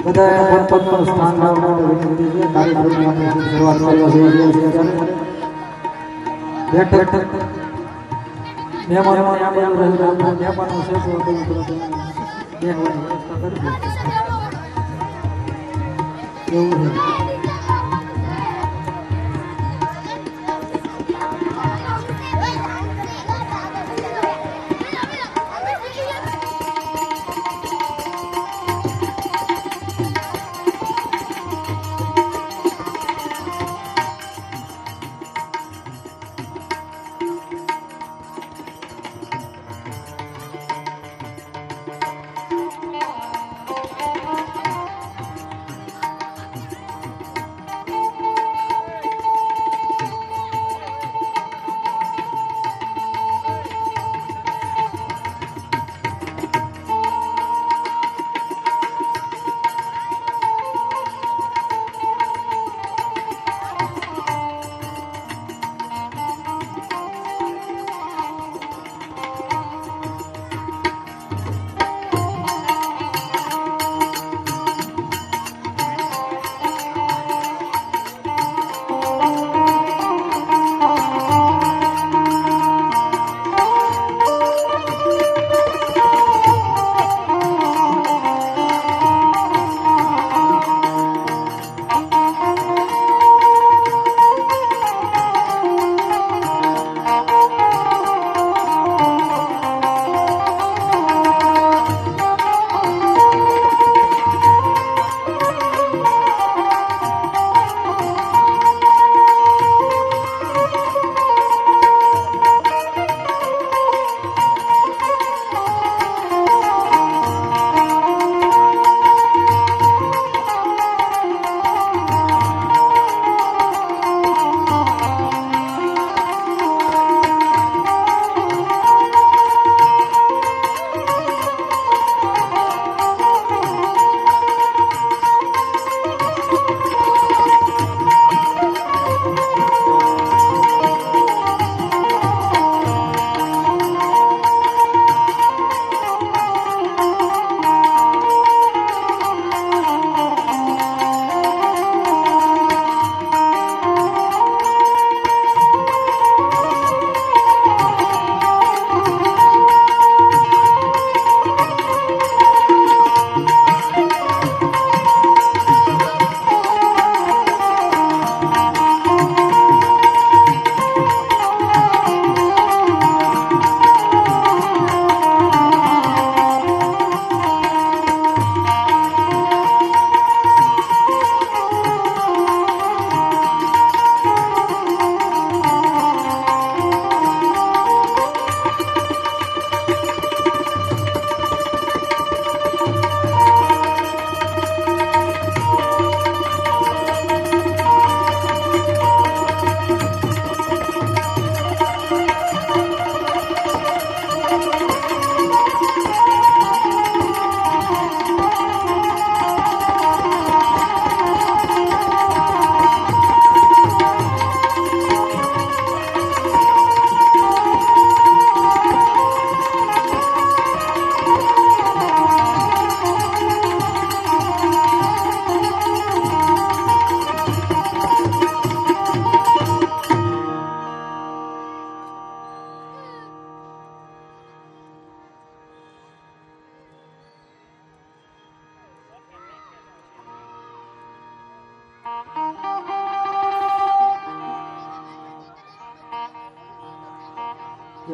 બધા પોતપોતાનું સ્થાન લાવવા માટે વિનંતી છે. કાર્યક્રમની આપણે શરૂઆત કરવા જઈ રહ્યા છીએ. બેઠક મહેમાનો આ બાજુ રહેલા મહેમાનો છે તો બેસવાની વ્યવસ્થા કરજો. એવું છે.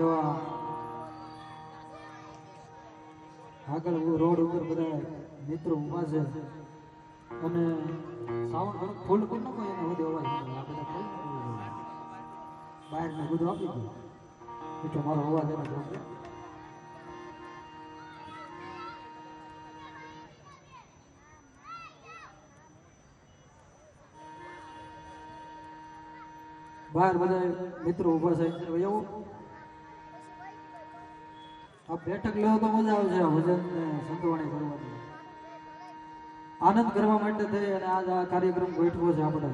એવા આગળ રોડ ઉપર બધા મિત્રો ઉભા છે અને સાવણ ઘણું ફૂલ કરી નાખો એને વધુ અવાજ આ બધા ફૂલ બહારને બધું આપી દો એટલે મારો અવાજ એને ગમે. બહાર બધા મિત્રો ઉભા છે એવું આ બેઠક લેવો તો મજા આવશે. ભજન ને સંતવાણી કરવાની આનંદ કરવા માટે થઈ અને આજ આ કાર્યક્રમ ગોઠવો છે આપણે.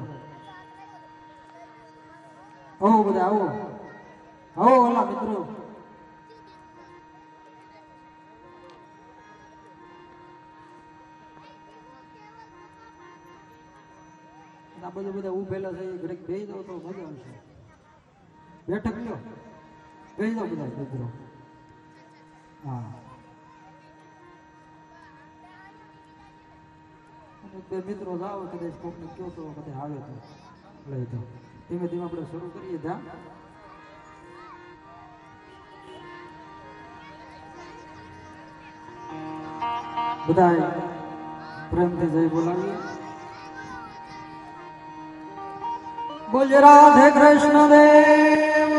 આવો બધા આવો આવો ઓલા મિત્રો આ બધું બધા ઉભેલા છે ઘડીક બેસી જાવ તો મજા આવશે. બેઠક લ્યો, બેસી જાવ બધા મિત્રો. હા, બે મિત્રો જાઓ કદાચ કોકને કયો તો કદાચ આવે તો લઈ જાઓ. ધીમે ધીમે આપણે શરૂ કરીએ. ધ્યાન બધા પ્રેમથી જય બોલાવીએ. બોલ રાધે કૃષ્ણ દેવ.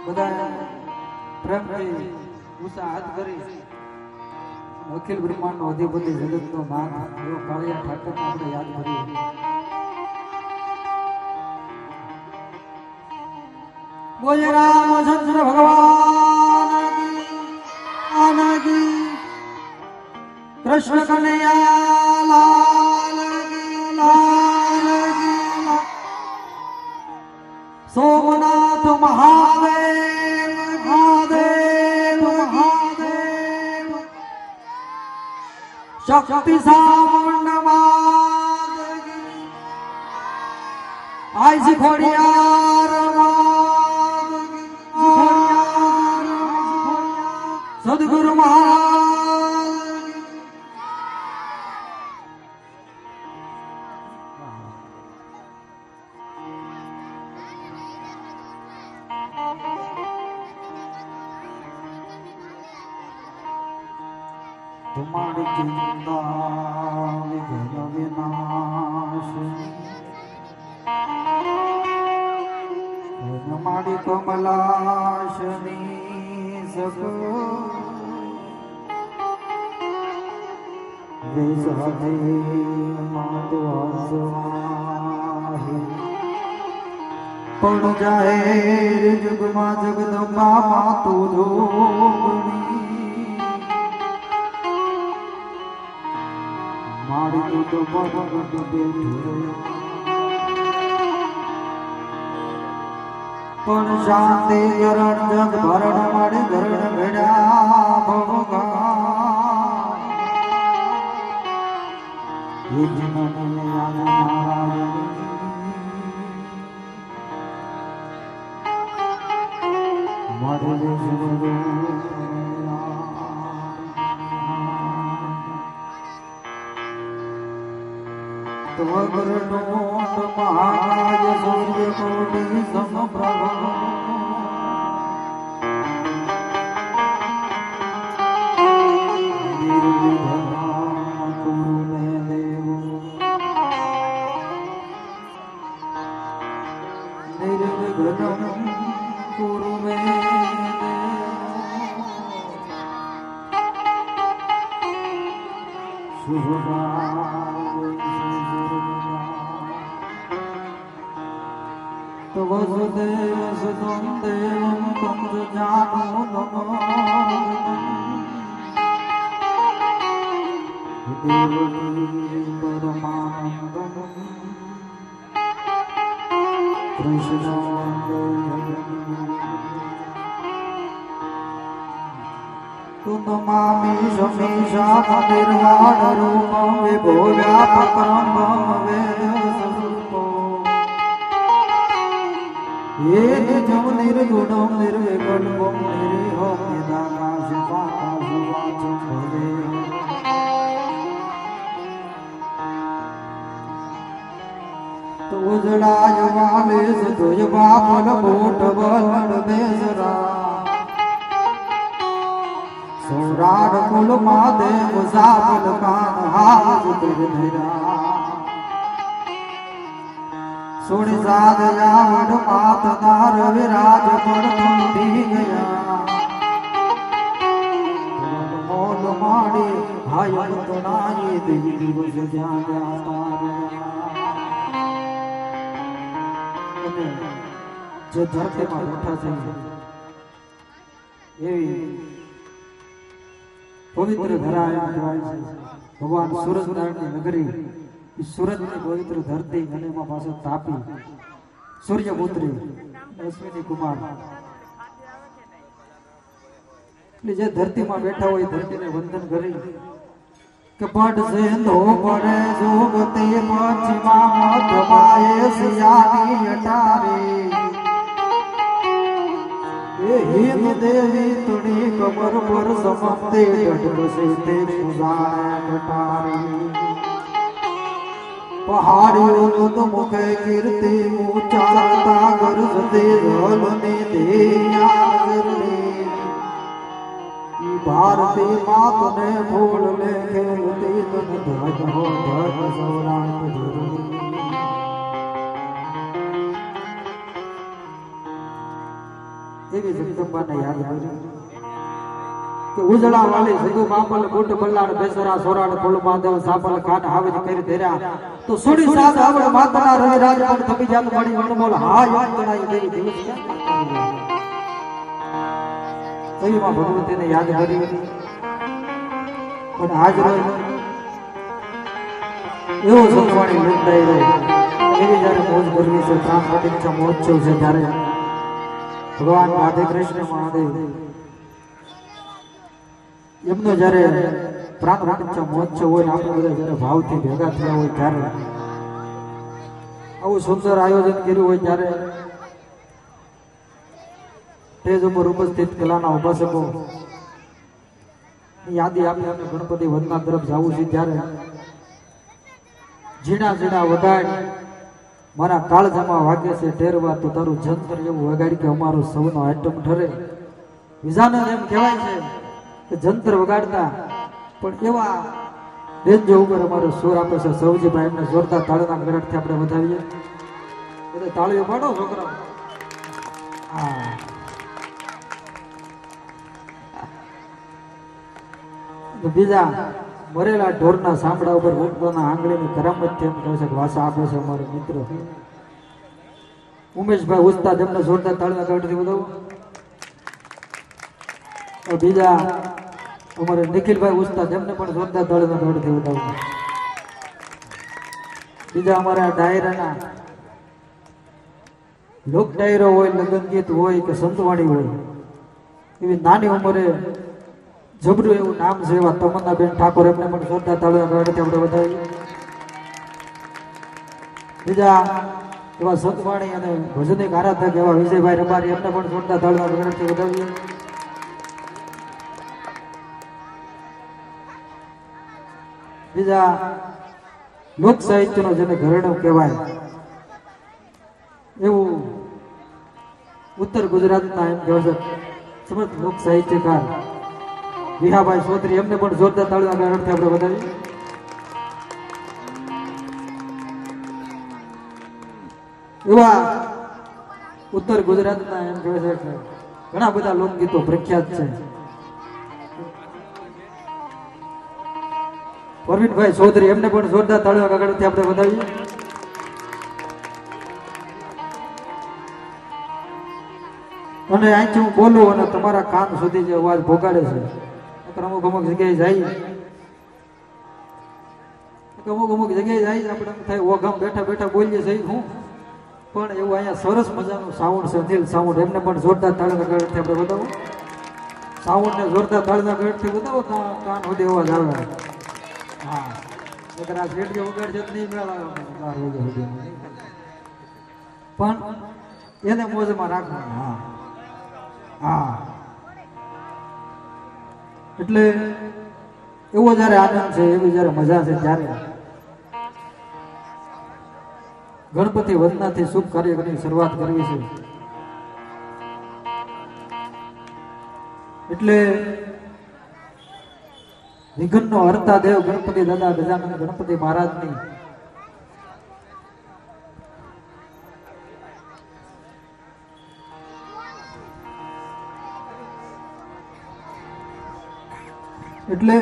બધા પ્રેમથી ઉષા હાથ કરી અખિલ બ્રહ્માંડ નો અધિપતિ જગત નો નાથ એવો કાળિયા ઠાકર આપણે યાદ કરીએ. બોલ રામચંદ્ર ભગવાન કી, કૃષ્ણ કનૈયા લાલ કી, સોમનાથ મહાદેવ મહાદેવ મહાદેવ, શક્તિ સામંડ માત કી, આજ ખોડિયાર સદગુરુ મહારાજ. તમારી ચિંતા વિઘ્ન વિનાશ, મારી કમલાશની સક વિસાધે માતો આસવાહી, પણ જાહેર જગમાં જગદંબા માતો જોગણી, મારી તો ભગત બેઠું પણ શાંતિ ગરણ જગ ભરણ મારી ગરણ ભેડા ભગા મહારાજ સૂર્ય કોટી સમપ્રભ, તો વસુદેવ સુતં દેવં તં જાનો નમો દેવકી પરમાનંદં કૃષ્ણ તુમામી સમીશા નિર્વાણ રૂપં વિભો વ્યાપકં વેદ સ્વરૂપો, ये निजम निर्गुणम निर्विकल्पम निरीहम निदाकाशपाकाशवाचम भजे, तो उजड़ाय वाले से तुझ बापन बोट बलन बेसरा, सौराठ कुल मादे मुसाफिर कान हाथ धरा, सुन साध जावड़ मात दार विराज पर तुम दी गया, मोल माड़ी भाई तो नाई दिवस जागा जो धरती में बैठा છે એવી પવિત્ર ધરા કહેવાય છે. ભગવાન સૂરજનારાયણની નગરી, સુરતની પવિત્ર ધરતી અને એમાં પાછો તાપી સૂર્યપુત્રી અશ્વિની કુમાર, એટલે જે ધરતીમાં બેઠા હોય ધરતીને વંદન કરી કે પડશે નો પડે જોગતે પછીમાં મધમાએ સિયાની અટારે એ હિન્દ દેવી તુણી કમર પર સમતે ડડબસે તે સુજાણે અટારે પહાડીઓ તો મુખે કીર્તિ ઊંચાતા ગરજતે જલને દેયા ભારતી માતને ફૂલ લે ખેલતી તન ધજ હો ધજ સૌરાષ્ટ્ર જરૂરી એવી જગદંબાને યાદ કરી કે ઉજળા વાલી સદુ બાપલ બુટ બલ્લાડ બેસરા સોરાડ ફૂલ માધવ સાપલ ખાન હાવજ કરી ધેર્યા તો સુડી સાદ આવડ માતાના રવિ રાજ પર થપી જાત મળી વણમોલ હા યાદ ગણાય દેવી દિવસ માં ભગવતીને યાદ કરી પણ આજ રોજ એવો સંતવાણી લૂંટાઈ રહ્યો એવી જયારે મોજ કરવી છે પ્રાણ પ્રતિષ્ઠા મહોત્સવ છે ત્યારે ભગવાન રાધે કૃષ્ણ મહાદેવ એમનો જયારે પ્રાણ પ્રતિષ્ઠા મહોત્સવ હોય ને આપણે બધા જયારે ભાવથી ભેગા થયા હોય ત્યારે આવું સુંદર આયોજન કર્યું હોય ત્યારે સ્ટેજ ઉપર ઉપસ્થિત કલાના ઉપાસકો યાદી આપી અને ગણપતિ વંદના તરફ જવું છે ત્યારે ઝીણા ઝીણા વગાડ મારા કાળજામાં વાગે છે ટેરવા તો તારું જંતર એવું વગાડી કે અમારો સૌનો આઈટમ ઠરે વિઝાનંદ એમ કહેવાય છે કે જંતર વગાડતા પણ એવા રેન્જો ઉપર અમારો સુર આપે છે સૌજીભાઈ એમને જોરદાર તાળીના ગરડથી આપણે વધાવીએ એટલે તાળીઓ પાડો છોકરાઓ હા બીજા મરેલા ઢોરના સાંભળા ઉપર ઉઠવાના આંગળીની કરામત છે એમ કહે છે ભાષા આપે છે અમારો મિત્ર ઉમેશભાઈ ઉસ્તાદ એમને જોરદાર તાળીના ગરડથી વધાવો બીજા અમારે નિખિલભાઈ ઉસ્તાદ એમને પણ જોરદાર તાળીના ગરડથી વધાવો બીજા અમારા ડાયરાના લોક ડાયરો હોય લગ્ન ગીત હોય કે સંતવાણી હોય એવી નાની ઉંમરે જબરું એવું નામ છે એવા તમન્નાબેન ઠાકોર એમને પણ જોરદાર તાળીના ગરડથી આપણે વધાવીએ બીજા એવા સંતવાણી અને ભજનિક આરાધક એવા વિજયભાઈ રબારી એમને પણ જોરદાર તાળીના ગરડથી વધાવીએ બીજા લોક સાહિત્યનો જેને ઘરેણું કહેવાય એવું ઉત્તર ગુજરાતના એમ કહેવાય સમર્થ લોક સાહિત્યકાર વિહાભાઈ ચૌધરી એમને પણ જોરદાર તાળીના ગરડથી આપણે વધાવીએ એવા ઉત્તર ગુજરાતના એમ કહેવાય છે ઘણા બધા લોકગીતો પ્રખ્યાત છે પરવીનભાઈ ચૌધરી એમને પણ જોરદાર તાળીના ગરડથી આપણે વધાવીએ અને અહીંથી હું બોલું અને તમારા કાન સુધી જે અવાજ ભોગાડે છે અમુક અમુક જગ્યાએ જાય અમુક જગ્યાએ જાય આપણે એમ થાય ઓઘમ બેઠા બેઠા બોલીએ છીએ હું પણ એવું અહીંયા સરસ મજાનું સાઉન્ડ છે અનિલ સાઉન્ડ એમને પણ જોરદાર તાળીના ગરડથી આપણે બતાવો સાઉન્ડને જોરદાર તાળીના ગરડથી બતાવો કાન સુધી અવાજ આવે હા નકર આ રેડિયો વગાડ છે નહીં મેળવે પણ એને મોજમાં રાખવાનું હા હા એટલે એવો જયારે આનંદ છે એવી જયારે મજા છે ત્યારે ગણપતિ વંદનાથી શુભ કાર્યક્રમની શરૂઆત કરવી છે એટલે વિઘ્નનો હરતા દેવ ગણપતિ દાદા ગજાનંદ ગણપતિ મહારાજની એટલે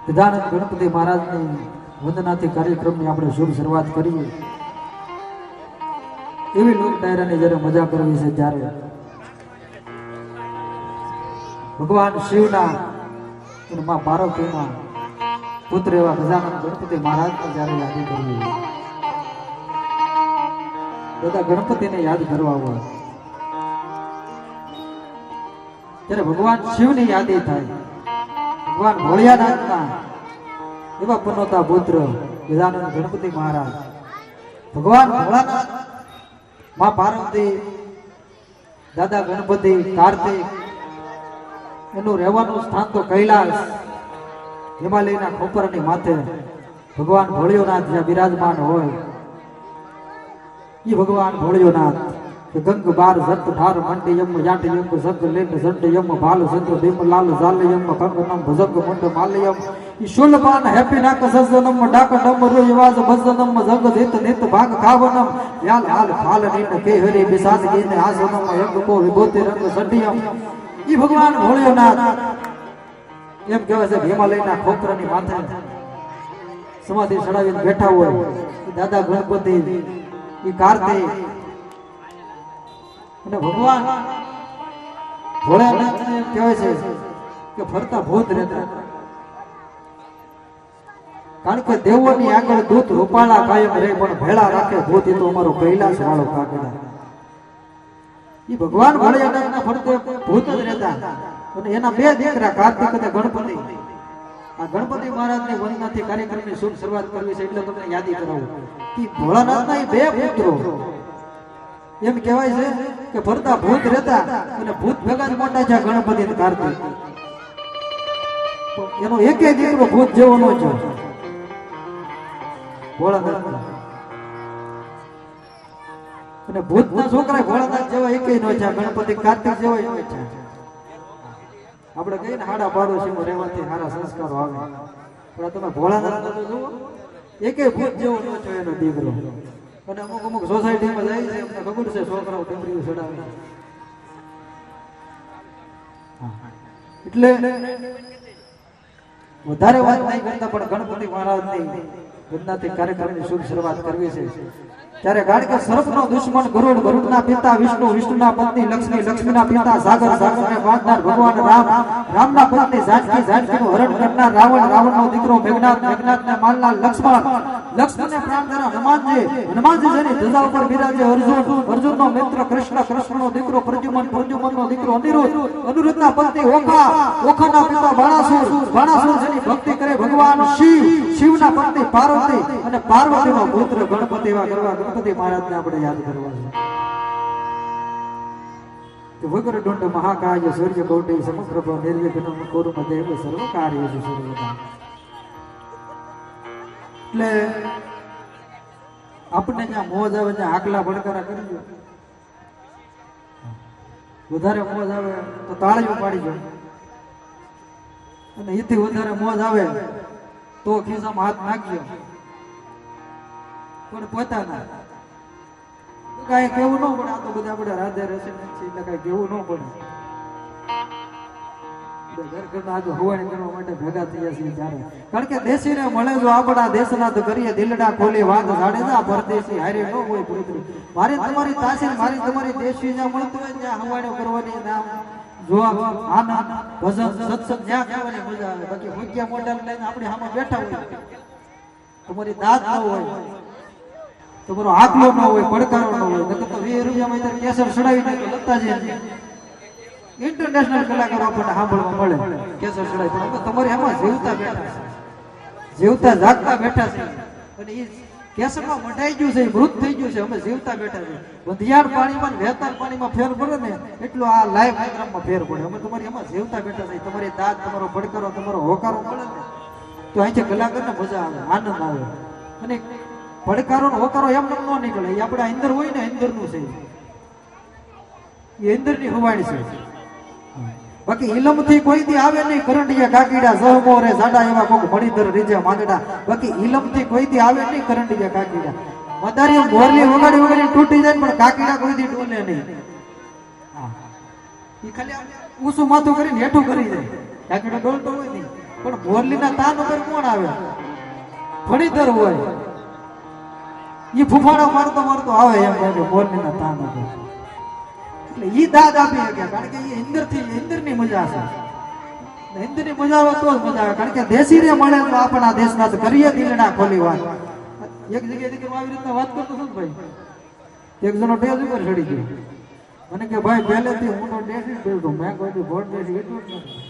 ગજાનંદ ગણપતિ મહારાજની વંદનાથી કાર્યક્રમની આપણે શુભ શરૂઆત કરીએ એવી લોક ડાયરાની જ્યારે મજા કરવી છે ત્યારે ભગવાન શિવના અને મા પાર્વતીના પુત્ર એવા ગજાનંદ ગણપતિ મહારાજને જ્યારે યાદ કરવી બધા ગણપતિને યાદ કરવા હોય ત્યારે ભગવાન શિવની યાદી થાય. ભગવાન ભોળિયાનાથના એવા પનોતા પુત્ર ગજાનન ગણપતિ મહારાજ, ભગવાન ભોળાનાથ, માં પાર્વતી, દાદા ગણપતિ, કાર્તિક, એનું રહેવાનું સ્થાન તો કૈલાસ, હિમાલયના ખોપરની માથે ભગવાન ભોળિયોનાથ જ્યાં બિરાજમાન હોય એ ભગવાન ભોળિયોનાથ ગંગ બાર જત ધાર મંડી યમ યાટ યમ જગ લેન જંડ યમ ભાલ ચંદ્ર ભીમ લાલ જાલ યમ કંગનમ ભજંગ મંડ માલ્યમ ઈશુલપાન હેપી નાક સજનમ ડાક ડમ રોયવાજ ભજનમ જગ દેત નેત ભાગ ખાવનમ યાલ હાલ ફાલ નીન કે હરી બિસાદ ગીન આસનમ યગ કો વિભૂતિ રંગ સઢિયમ. ઈ ભગવાન ભોળિયોનાથ એમ કહેવાય છે હિમાલયના ખોપરાની માથે સમાધિ ચડાવીને બેઠા હોય. દાદા ગણપતિ, ઈ કાર્તિક અને ભગવાન ભોળાનાથ કહેવાય છે કે ફરતા ભૂત રહેતા. કારણ કે દેવોની આગળ દૂત રૂપાળા કાયમ રહે પણ ભેળા રાખે ભૂત. એ તો અમારો કૈલાસ વાળો કાગડા. ઈ ભગવાન ભોળાનાથના ફરતે ભૂત જ રહેતા. અને એના બે દીકરા કાર્તિક અને ગણપતિ. આ ગણપતિ મહારાજની વંદનાથી કાર્યક્રમની શુભ શરૂઆત કરવી છે એટલે તમને યાદી કરાવું કે ભોળાનાથના એ બે પુત્રો એમ કહેવાય છે કે ફરતા ભૂત રહેતા અને ભૂત ભેગા જ મોટા છે ગણપતિ અને કાર્તિક. એનો એકેય દીકરો ભૂત જેવો ન છે ભોળાનાથ. અને ભૂતના છોકરા ભોળાનાથ જેવા એકેય ન છે, ગણપતિ કાર્તિક જેવા ન છે. આપણે કહીએ ને હાડા પાડોશીમાં રહેવાથી સારા સંસ્કારો આવે, પણ તમે ભોળાનાથ જુઓ એકેય ભૂત જેવો ન છે એનો દીકરો. અને અમુક અમુક સોસાયટીમાં જાય છે, અમને ખબર છે છોકરાઓ ડમરીઓ ચડાવે. એટલે વધારે વાત નહીં કરતા પણ ગણપતિ મહારાજની વંદનાથી કાર્યક્રમની શુભ શરૂઆત કરવી છે. ત્યારે કારણ કે સર્પનો દુશ્મન ગરુડ, ગરુડના પિતા વિષ્ણુ, વિષ્ણુના પત્ની લક્ષ્મી, લક્ષ્મીના પિતા સાગર, સાગરને બાંધનાર ભગવાન રામ, રામના પત્ની જાનકી, જાનકીનું હરણ કરનાર રાવણ, રાવણનો દીકરો મેઘનાથ, મેઘનાથને મારનાર લક્ષ્મણ, લક્ષ્મણને પ્રાણ દેનાર હનુમાનજી, હનુમાનજી જેની ધજા ઉપર બિરાજે અર્જુન, અર્જુનનો મિત્ર કૃષ્ણ, કૃષ્ણનો દીકરો પ્રદ્યુમન, પ્રદ્યુમનનો દીકરો અનિરુદ્ધ, અનિરુદ્ધના પત્ની ઓખા, ઓખાના પિતા બાણાસુર, બાણાસુર જેની ભક્તિ કરે ભગવાન શિવ, શિવના પત્ની પાર્વતી અને પાર્વતીનો પુત્ર ગણપતિ. એવા કરવા ગણપતિ મહારાજને આપણે યાદ કરવા છે. વક્રતુંડ મહાકાય સૂર્ય કોટી સમપ્રભ નિર્વિઘ્નમ કુરુ દેવ સર્વ કાર્યેષુ સર્વદા. એટલે આપણને જ્યાં મોજ આવે ત્યાં આકલા ભડકારા કરી, વધારે મોજ આવે તો તાળીઓ પાડી જાય, અને એથી વધારે મોજ આવે તો ખિસ્સામાં હાથ નાખજો પણ પોતાના. કઈ કેવું ન પડે, આ તો બધા આપણે રાધે રસી એટલે કઈ કેવું ન પડે. ઘર ઘરના આજે હોવાણી કરવા માટે ભેગા થયા છીએ ત્યારે. કારણ કે દેશીને મળે જો આપણા દેશના તો કરીએ દિલડા ખોલી વાત જાડેજા, પરદેશી હારે ન હોય પુત્રી. મારી તમારી તાસીર, મારી તમારી દેશી જ્યાં મળતું હોય ત્યાં હવાણીઓ કરવાની, નામ જોવા આનંદ ભજન સત્સંગ જ્યાં કરવાની મજા આવે. બાકી મુખ્ય મોઢા લઈને આપણે સામે બેઠા હોય, તમારી દાદ ન હોય, તમારો આકલો ન હોય, પડકારો ન હોય, નકર તો 20 રૂપિયામાં ત્યારે કેસર ચડાવી દે તો લતાજી ઇન્ટરનેશનલ કલાકારો આપણને સાંભળવા મળે કેસર ચડાવી. પણ તમારે એમાં જીવતા બેઠા છે, જીવતા જાગતા બેઠા છે, અને એ કેસરમાં મઢાઈ ગયું છે, મૃત થઈ ગયું છે, અમે જીવતા બેઠા છે. બંધિયાળ પાણીમાં વેતાળ પાણીમાં ફેર પડે ને એટલો આ લાઈવ પ્રોગ્રામમાં ફેર પડે. અમે તમારી એમાં જીવતા બેઠા છે. તમારી દાદ, તમારો પડકારો, તમારો હોકારો મળે ને તો અહીંથી કલાકારને મજા આવે, આનંદ આવે. અને પડકારો નો હોકારો એમ ન નીકળે, એ આપણે અંદર હોય ને અંદરનું છે, એ અંદરની હવાણી છે. બાકી ઇલમથી કોઈ દી આવે નહીં કરંડિયા કાકીડા સહમો રે સાડા એવા કોક મણીધર રીજે માંગડા. બાકી ઇલમથી કોઈ દી આવે નહીં કરંડિયા કાકીડા. મદારી મોરલી વગાડી વગાડી તૂટી જાય પણ કાકીડા કોઈ દી ડોલે નહીં. ઈ ખાલી ઊંચું માથું કરીને હેઠું કરી જાય, કાકીડો ડોલતો હોય નહીં. પણ મોરલીના તાન ઉપર કોણ આવે? મણીધર હોય, ઈ ફૂફાડા મારતો મારતો આવે એમ કે મોરલીના તાન ઉપર. એટલે ઈ દાદ આપી ગયા, કારણ કે એ અંદરની મજા છે. અંદરની મજા આવે તો જ મજા આવે. કારણ કે દેશી રે મળે તો આપણા દેશના કરીએ દિલડા ખોલી વાત. એક જગ્યાએ આવી રીતના વાત કરતો હતો ને ભાઈ, એક જણો ટેજ ઉપર ચડી ગયો, મને કે ભાઈ પહેલેથી હું તો ડેસી બેઠો મેં કોઈ ભોટ ડેસી એટલું જ નથી.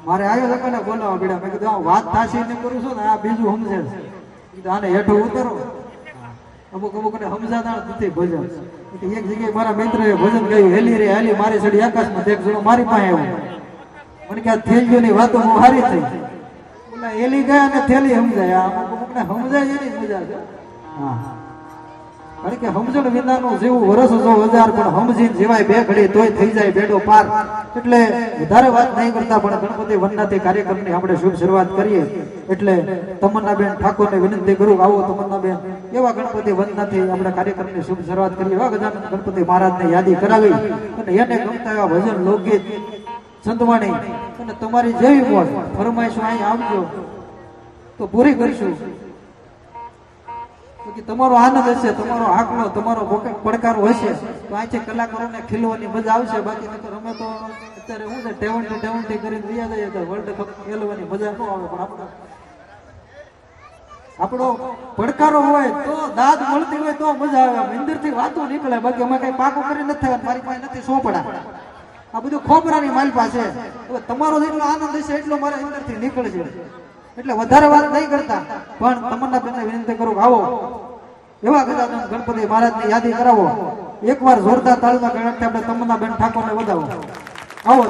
મારે આવ્યો તો ને બોલાવા પડ્યા. મેં કીધું વાત થાશી ને કરું છું ને આ બીજું સમજે છે. કીધું આને હેઠો ઉતરો. અમુક ને સમજાતા નથી ભજન. એક જગ્યાએ મારા મિત્રએ ભજન ગાયું હેલી રે હેલી મારી સડી આકાશમાં એક જણો મારી પાસે આવ્યો. મને કે આ થેલીઓની વાતો હું હારી થઈ. ઓલા હેલી ગયા અને થેલી સમજાય. અમુક ને સમજાય એની મજા છે. હા કારણ કે સમજણ વિનાનું જેવું વરસ 1000 પણ સમજીને જેવાય બે ઘડી તોય થઈ જાય બેડો પાર. એટલે વધારે વાત નહીં કરતા પણ ગણપતિ વંદનાથી કાર્યક્રમની આપણે શુભ શરૂઆત કરીએ. એટલે તમન્નાબેન ઠાકોરને વિનંતી કરું આવો તમન્નાબેન એવા ગણપતિ વંદનાથી આપણે કાર્યક્રમની શુભ શરૂઆત કરીએ. એવા ગજાનન ગણપતિ મહારાજને યાદી કરાવી અને એને ગમતા એવા ભજન લોકગીત સંતવાણી અને તમારી જેવી મોજ ફરમાઈશો અહીં આવજો તો પૂરી કરીશું. તમારો આનંદ હશે, તમારો આંકડો, તમારો પડકારો હશે તો અહીંથી કલાકારોને ખીલવાની મજા આવશે. બાકી નકર અમે તો અત્યારે હું છે ટેવન્ટી કરીને રહ્યા જઈએ તો વર્લ્ડ કપ ખેલવાની મજા ન આવે. પણ આપણો પડકારો હોય તો દાદ મળતી હોય તો મજા આવે. મંદિરથી વાતો નીકળે. બાકી અમે કઈ પાકો કરી નથી થયા. મારી પાસે નથી સોપડા. આ બધું ખોપરાની માલ પાસે. હવે તમારો જેટલો આનંદ હશે એટલો મારે અંદરથી નીકળશે. એટલે વધારે વાત નહીં કરતા પણ તમન્નાબેનને વિનંતી કરું આવો એવા ગજાનન ગણપતિ મહારાજની યાદી કરાવો. એકવાર જોરદાર તાળીના ગણતરી આપણે તમન્નાબેન ઠાકોરને વધાવો. આવો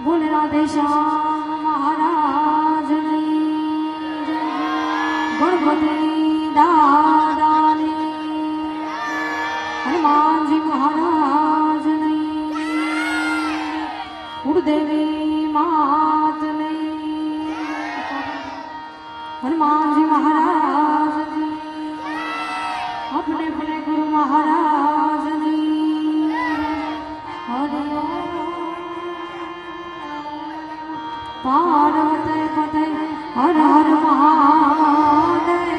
બોલ રાધેશ્યામ મહારાજની જય. ગણપતિ દાદાની, હનુમાનજી મહારાજની, કુળદેવી માતની, હનુમાનજી મહારાજની, अपने गुरु महाराजनी हरि पार्वती पते हर हर महादेव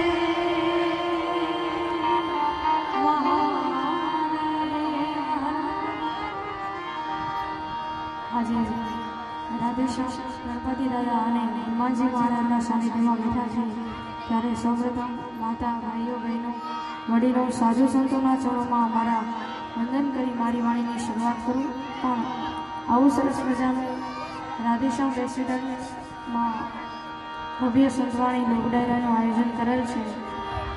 આજે રાધેશ્યામ ગણપતિ દાદા અને હનુમાનજી મહારાજના સાનિધ્યમાં બેઠા છે ત્યારે સૌપ્રથમ માતા ભાઈઓ બહેનો વડીલો સાધુ સંતોના ચરણોમાં અમારા વંદન કરી મારી વાણીની શરૂઆત કરું. પણ આવું સરસ મજાનું રાધેશ્યામ રેસિડન્સમાં ભવ્ય સંતવાણી લોકડાયરાનું આયોજન કરેલ છે.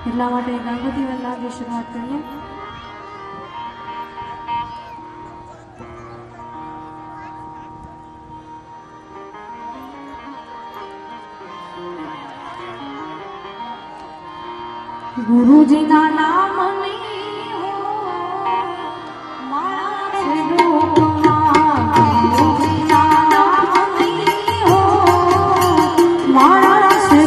એટલા માટે ગણપતિ વંદનાથી શરૂઆત કરીએ. ગુરુજીના નામની હો મારા છે લોકમાં, ગુરુજીના નામની હો મારા છે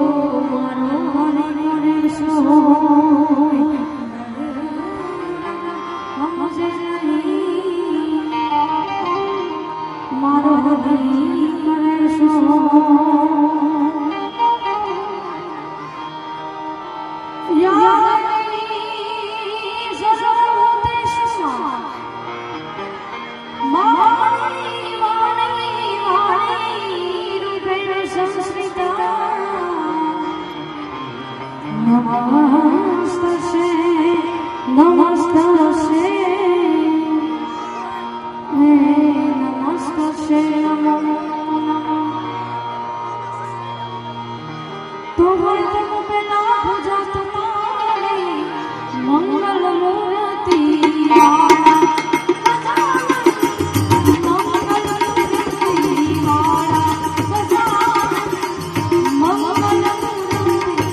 મારો હરિ કરે સોય હમજે નહીં મારો હરી કરે સો યાદની સર્વોપદેશમાં મારી વાણી રૂપેણ સંસ્કૃતા નમસ્તશે નમસ્તશે નમસ્તશે નમો નમઃ तुम्हारे तुम पे नाथ जा तुम्हारे मंगल मूर्ति वाला मंगल मूर्ति वाला मंगल मूर्ति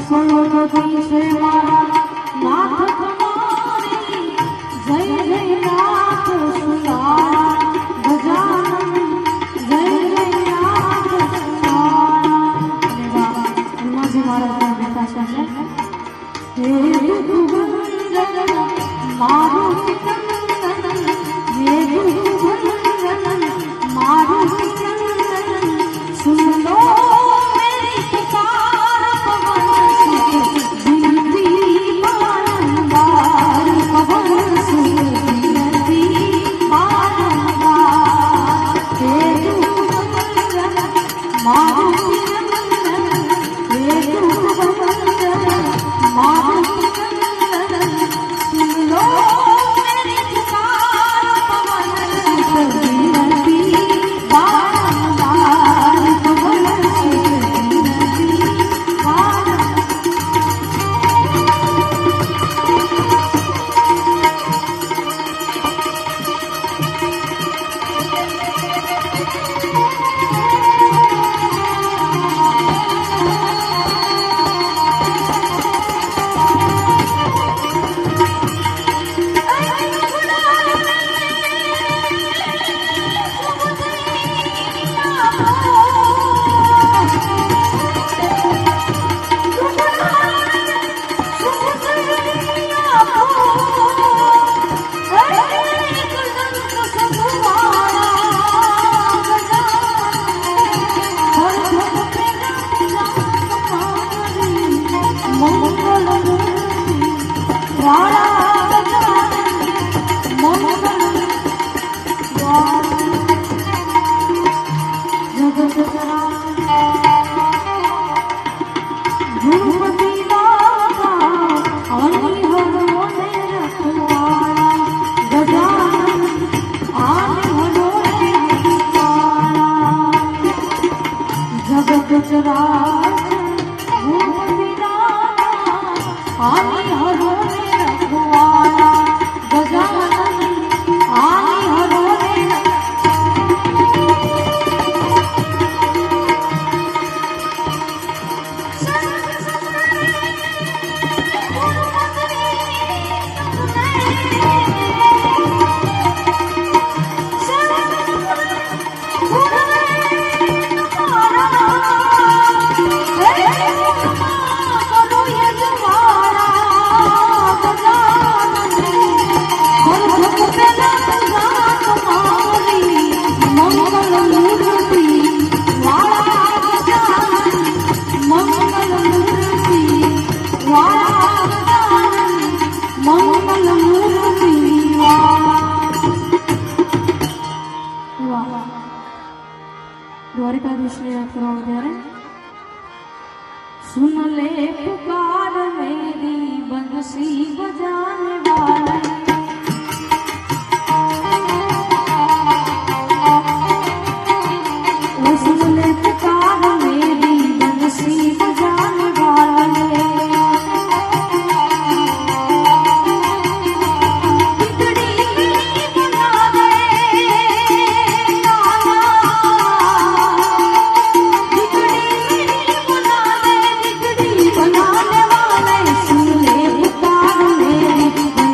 સફળ ગતિ છે મારા નાથ તમારી જય જય નાથ સુરાણા ગજાનન જય જય નાથ સુરાણા હનુમાનજી મહારાજના બેઠા છે હે દુઃખભંજન મારુતિ નંદન હે દુઃખભંજન મારુતિ નંદન સુન લો મેરી પુકાર પવન સુત વિનતી બારંબાર પવન સુત વિનતી બારંબાર હે દુઃખભંજન મારુતિ નંદન હે દુઃખભંજન મારુતિ નંદન સુન લો મેરી પુકાર પવન સુત વિનતી બારંબાર પવન સુત વિનતી બારંબાર દ્વારિકાધીશની યાદ કરો ત્યારે સુન લે પુકાર મેરી બંસી બજાને વાલે ओ सुन ले पुकार मेरी बंसी बजाने वाले बनाने वाले सुन ले पुकार मेरी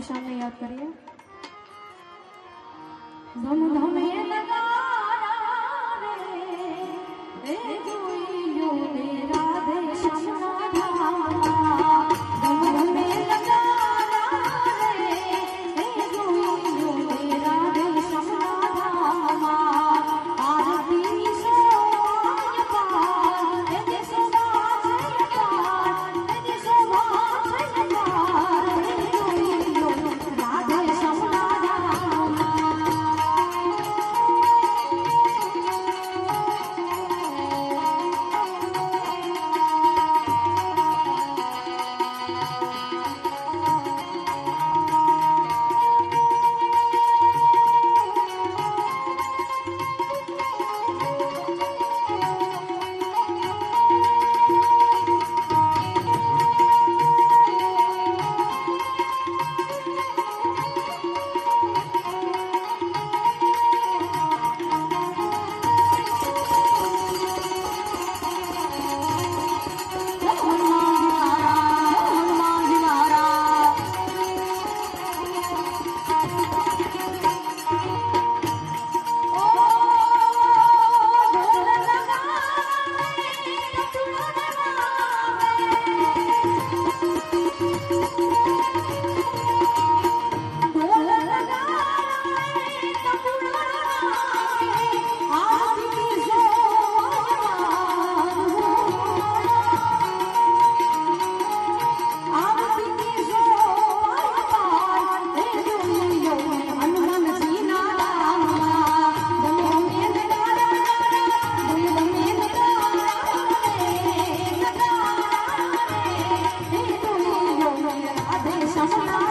રાધેશ્યામને યાદ કરીએ. ધમ ધમે નગારા રે જોઈયો ને રાધેશ્યામના ધામમાં. ધમ ધમે નગારા રે જોઈયો ને રાધેશ્યામના ધામમાં. આરતી સોય પાર તે શોભા પાર તે શોભા પાર જોઈયો રાધેશ્યામના ધામમાં. Samana